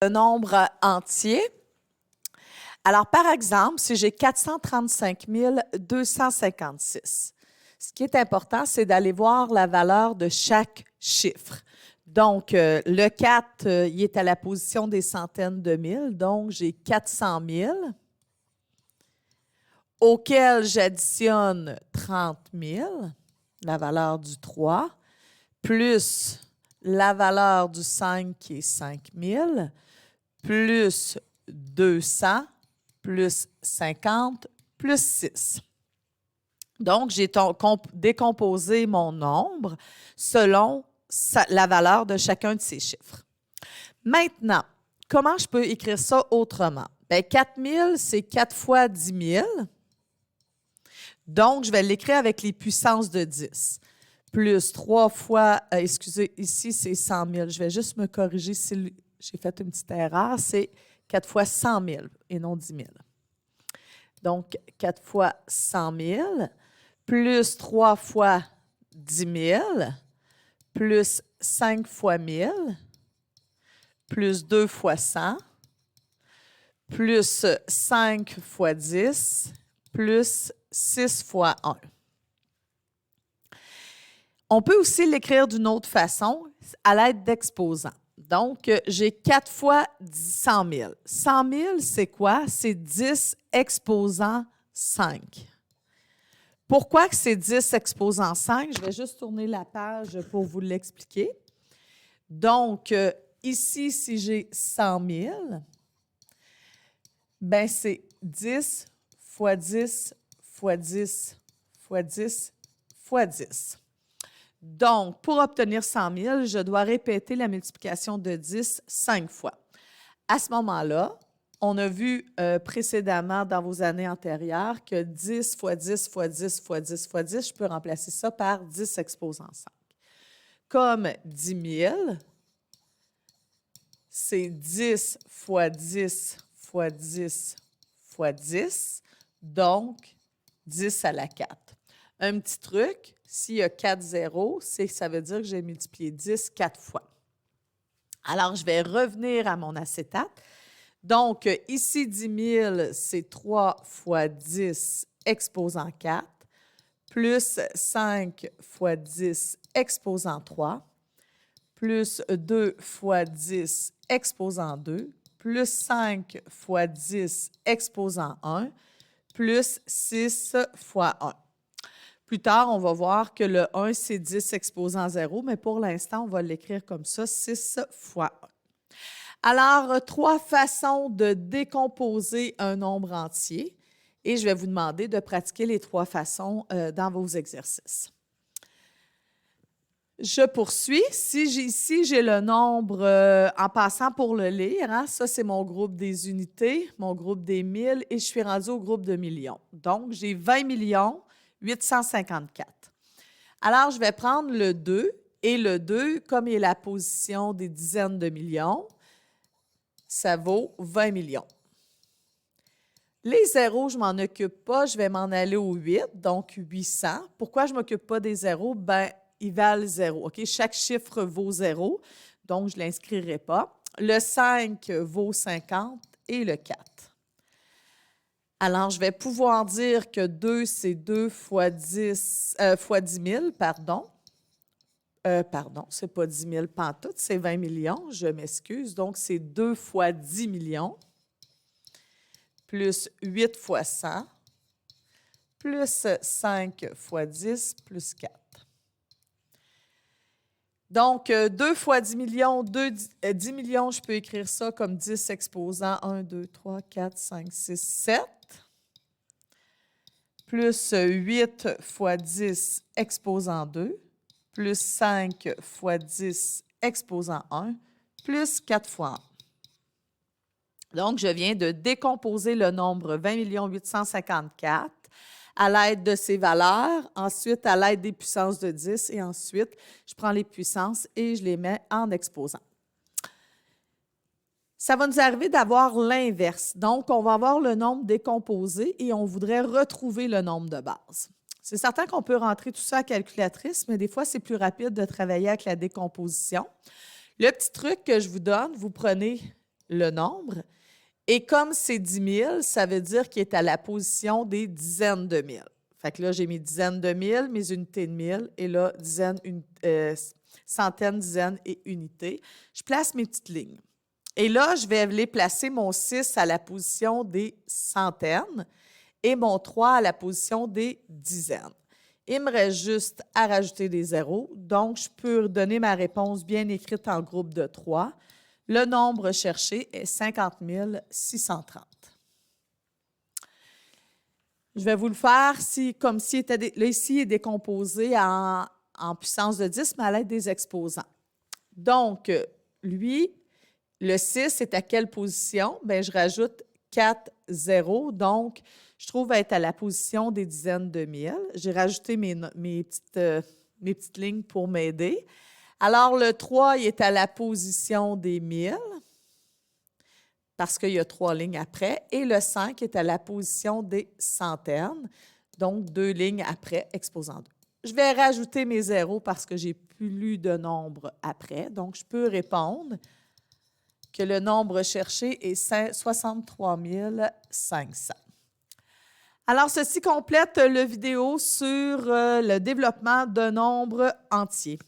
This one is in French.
Un nombre entier. Alors, par exemple, si j'ai 435 256, ce qui est important, c'est d'aller voir la valeur de chaque chiffre. Donc, le 4, il est à la position des centaines de mille, donc j'ai 400 000, auquel j'additionne 30 000, la valeur du 3, plus la valeur du 5 qui est 5 000, plus 200, plus 50, plus 6. Donc, j'ai décomposé mon nombre selon la valeur de chacun de ces chiffres. Maintenant, comment je peux écrire ça autrement? Bien, 4 000, c'est 4 fois 10 000. Donc, je vais l'écrire avec les puissances de 10. Plus 3 fois, excusez, ici, c'est 100 000. Je vais juste me corriger si j'ai fait une petite erreur. C'est 4 fois 100 000 et non 10 000. Donc, 4 fois 100 000, plus 3 fois 10 000, plus 5 fois 1000, plus 2 fois 100, plus 5 fois 10, plus 6 fois 1. On peut aussi l'écrire d'une autre façon à l'aide d'exposants. Donc, j'ai 4 fois 100 000. 100 000, c'est quoi? C'est 10 exposant 5. Pourquoi que c'est 10 exposant 5? Je vais juste tourner la page pour vous l'expliquer. Donc, ici, si j'ai 100 000, bien, c'est 10 fois 10 fois 10 fois 10 fois 10. Donc, pour obtenir 100 000, je dois répéter la multiplication de 10 5 fois. À ce moment-là, on a vu précédemment dans vos années antérieures que 10 fois 10 fois 10 fois 10 fois 10, je peux remplacer ça par 10 exposant 5. Comme 10 000, c'est 10 fois 10 fois 10 fois 10, donc 10 à la 4. Un petit truc, s'il y a 4 zéros, ça veut dire que j'ai multiplié 10 4 fois. Alors, je vais revenir à mon acétate. Donc, ici, 10 000, c'est 3 fois 10 exposant 4, plus 5 fois 10 exposant 3, plus 2 fois 10 exposant 2, plus 5 fois 10 exposant 1, plus 6 fois 1. Plus tard, on va voir que le 1, c'est 10 exposant 0, mais pour l'instant, on va l'écrire comme ça, 6 fois 1. Alors, 3 façons de décomposer un nombre entier et je vais vous demander de pratiquer les 3 façons dans vos exercices. Je poursuis. Ici, j'ai le nombre en passant pour le lire. Hein, ça, c'est mon groupe des unités, mon groupe des 1000 et je suis rendue au groupe de millions. Donc, j'ai 20 854. Alors, je vais prendre le 2 et le 2, comme il est la position des dizaines de millions, ça vaut 20 millions. Les zéros, je ne m'en occupe pas, je vais m'en aller au 8, donc 800. Pourquoi je ne m'occupe pas des zéros? Bien, ils valent 0. OK? Chaque chiffre vaut 0, donc je ne l'inscrirai pas. Le 5 vaut 50 et le 4. Alors, je vais pouvoir dire que 2, c'est 2 fois 10 000, pardon. C'est pas 10 000 pantoute, c'est 20 millions, je m'excuse. Donc, c'est 2 fois 10 millions, plus 8 fois 100, plus 5 fois 10, plus 4. Donc, 2 fois 10 millions, 10 millions, je peux écrire ça comme 10 exposant 1, 2, 3, 4, 5, 6, 7. Plus 8 fois 10 exposant 2, plus 5 fois 10 exposant 1, plus 4 fois 1. Donc, je viens de décomposer le nombre 20 854 à l'aide de ses valeurs, ensuite à l'aide des puissances de 10, et ensuite, je prends les puissances et je les mets en exposant. Ça va nous arriver d'avoir l'inverse. Donc, on va avoir le nombre décomposé et on voudrait retrouver le nombre de base. C'est certain qu'on peut rentrer tout ça à la calculatrice, mais des fois, c'est plus rapide de travailler avec la décomposition. Le petit truc que je vous donne, vous prenez le nombre. Et comme c'est 10 000, ça veut dire qu'il est à la position des dizaines de mille. Fait que là, j'ai mes dizaines de mille, mes unités de mille, et là, centaines, dizaines et unités. Je place mes petites lignes. Et là, je vais aller placer mon 6 à la position des centaines et mon 3 à la position des dizaines. Il me reste juste à rajouter des zéros. Donc, je peux donner ma réponse bien écrite en groupe de 3. Le nombre cherché est 50 630. Je vais vous le faire comme s'il était... Là, ici, il est décomposé en puissance de 10, mais à l'aide des exposants. Donc, lui, le 6 est à quelle position? Bien, je rajoute 4 zéros. Donc, je trouve être à la position des dizaines de mille. J'ai rajouté mes petites lignes pour m'aider. Alors, le 3, il est à la position des 1000 parce qu'il y a 3 lignes après. Et le 5 est à la position des centaines, donc 2 lignes après, exposant 2. Je vais rajouter mes zéros parce que j'ai plus de nombres après. Donc, je peux répondre que le nombre cherché est 63 500. Alors, ceci complète la vidéo sur le développement d'un nombre entier.